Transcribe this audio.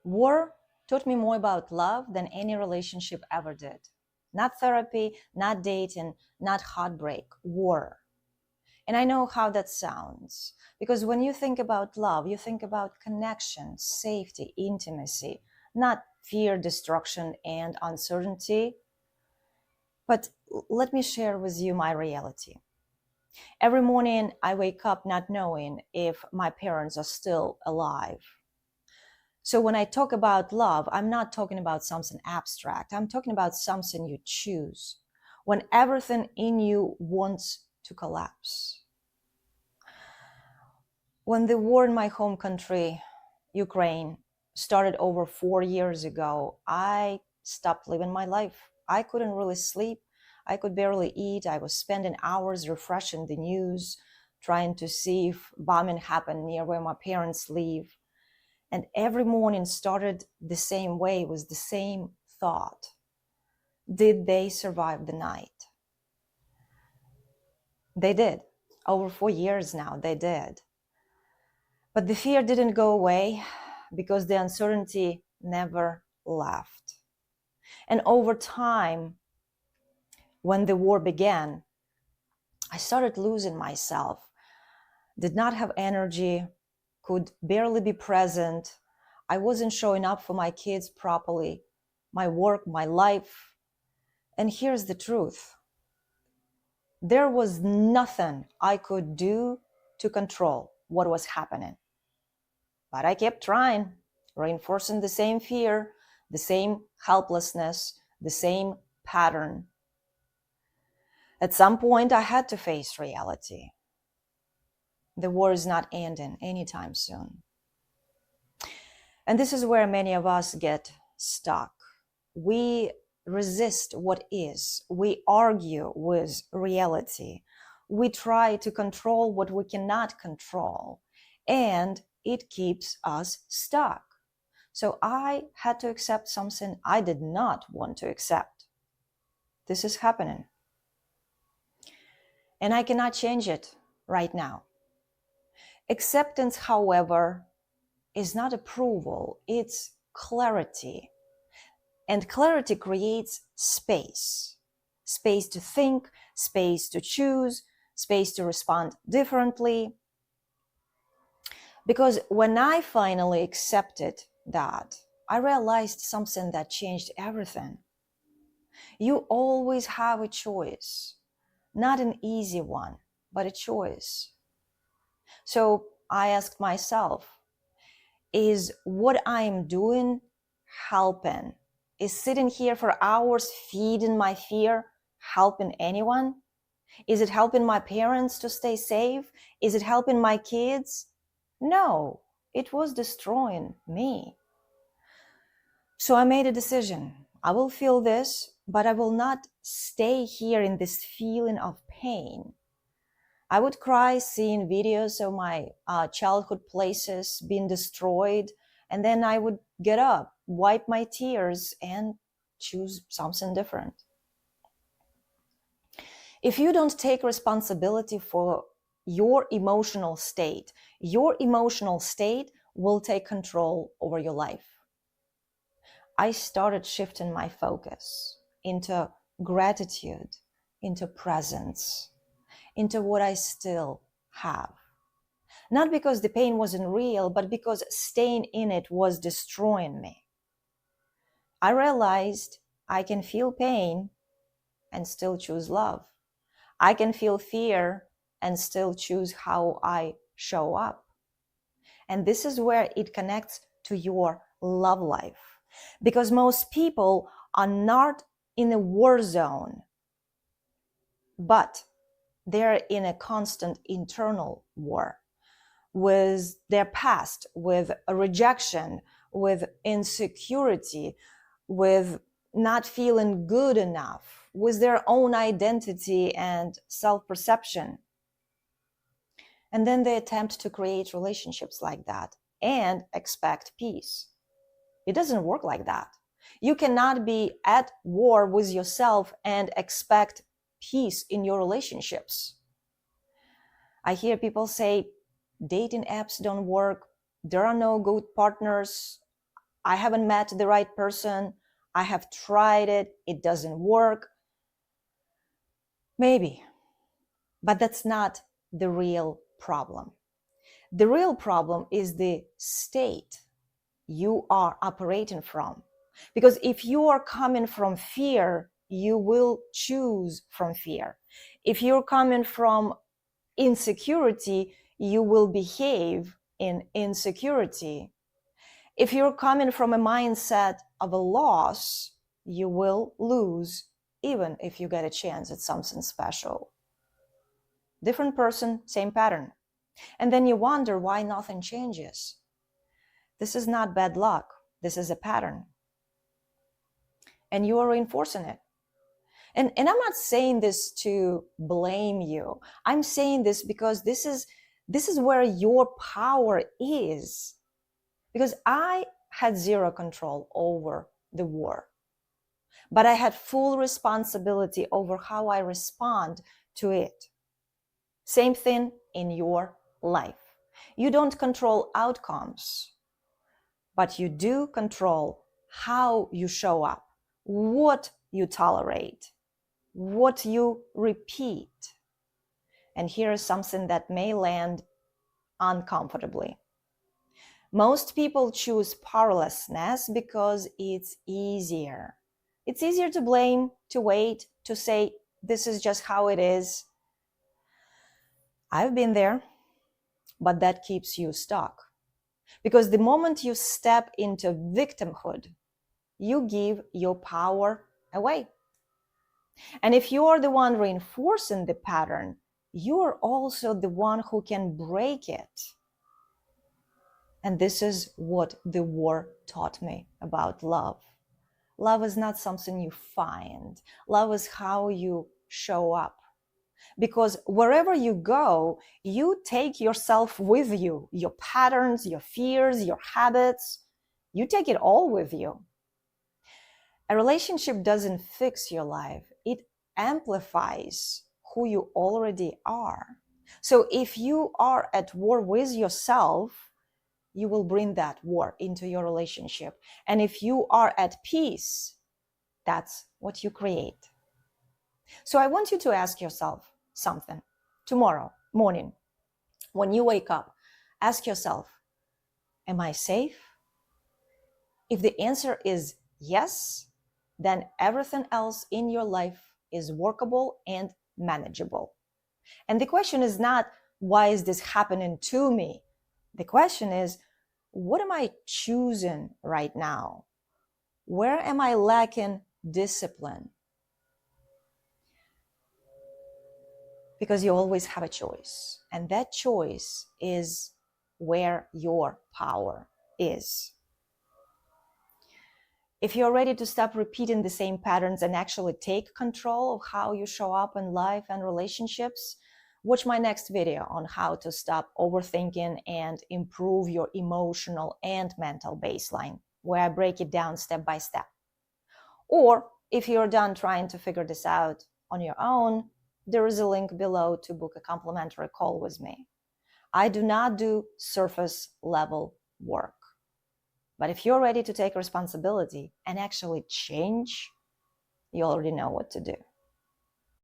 War taught me more about love than any relationship ever did. Not therapy, not dating, not heartbreak, war. And I know how that sounds, because when you think about love, you think about connection, safety, intimacy, not fear, destruction, and uncertainty. But let me share with you my reality. Every morning I wake up not knowing if my parents are still alive. So when I talk about love, I'm not talking about something abstract. I'm talking about something you choose when everything in you wants to collapse. When the war in my home country, Ukraine, started over 4 years ago, I stopped living my life. I couldn't really sleep. I could barely eat. I was spending hours refreshing the news, trying to see if bombing happened near where my parents live. And every morning started the same way, with the same thought. Did they survive the night? They did. Over 4 years now, they did. But the fear didn't go away because the uncertainty never left. And over time, when the war began, I started losing myself, did not have energy, could barely be present. I wasn't showing up for my kids properly, my work, my life. And here's the truth. There was nothing I could do to control what was happening. But I kept trying, reinforcing the same fear, the same helplessness, the same pattern. At some point, I had to face reality. The war is not ending anytime soon. And this is where many of us get stuck. We resist what is. We argue with reality. We try to control what we cannot control. And it keeps us stuck. So I had to accept something I did not want to accept. This is happening. And I cannot change it right now. Acceptance, however, is not approval, it's clarity. And clarity creates space. Space to think, space to choose, space to respond differently. Because when I finally accepted that, I realized something that changed everything. You always have a choice, not an easy one, but a choice. So I asked myself, is what I'm doing helping? Is sitting here for hours feeding my fear helping anyone? Is it helping my parents to stay safe? Is it helping my kids? No, it was destroying me. So I made a decision. I will feel this, but I will not stay here in this feeling of pain. I would cry seeing videos of my childhood places being destroyed, and then I would get up, wipe my tears, and choose something different. If you don't take responsibility for your emotional state will take control over your life. I started shifting my focus into gratitude, into presence, into what I still have. Not because the pain wasn't real, but because staying in it was destroying me. I realized I can feel pain and still choose love. I can feel fear and still choose how I show up. And this is where it connects to your love life. Because most people are not in a war zone, but they're in a constant internal war with their past, with rejection, with insecurity, with not feeling good enough, with their own identity and self-perception. And then they attempt to create relationships like that and expect peace. It doesn't work like that. You cannot be at war with yourself and expect peace in your relationships. I hear people say dating apps don't work. There are no good partners. I haven't met the right person. I have tried it. It doesn't work. Maybe, but that's not the real problem. The real problem is the state you are operating from. Because if you are coming from fear, you will choose from fear. If you're coming from insecurity, you will behave in insecurity. If you're coming from a mindset of a loss, you will lose, even if you get a chance at something special. Different person, same pattern. And then you wonder why nothing changes. This is not bad luck. This is a pattern. And you are reinforcing it. And I'm not saying this to blame you. I'm saying this because this is where your power is. Because I had zero control over the war, but I had full responsibility over how I respond to it. Same thing in your life. You don't control outcomes, but you do control how you show up, what you tolerate, what you repeat. And here is something that may land uncomfortably. Most people choose powerlessness because it's easier. It's easier to blame, to wait, to say, this is just how it is. I've been there, but that keeps you stuck. Because the moment you step into victimhood, you give your power away. And if you are the one reinforcing the pattern, you are also the one who can break it. And this is what the war taught me about love. Love is not something you find. Love is how you show up. Because wherever you go, you take yourself with you, your patterns, your fears, your habits. You take it all with you. A relationship doesn't fix your life. It amplifies who you already are. So if you are at war with yourself, you will bring that war into your relationship. And if you are at peace, that's what you create. So I want you to ask yourself something tomorrow morning. When you wake up, ask yourself, am I safe? If the answer is yes, then everything else in your life is workable and manageable. And the question is not, why is this happening to me? The question is, what am I choosing right now? Where am I lacking discipline? Because you always have a choice. And that choice is where your power is. If you're ready to stop repeating the same patterns and actually take control of how you show up in life and relationships, watch my next video on how to stop overthinking and improve your emotional and mental baseline, where I break it down step by step. Or if you're done trying to figure this out on your own, there is a link below to book a complimentary call with me. I do not do surface level work. But if you're ready to take responsibility and actually change, you already know what to do.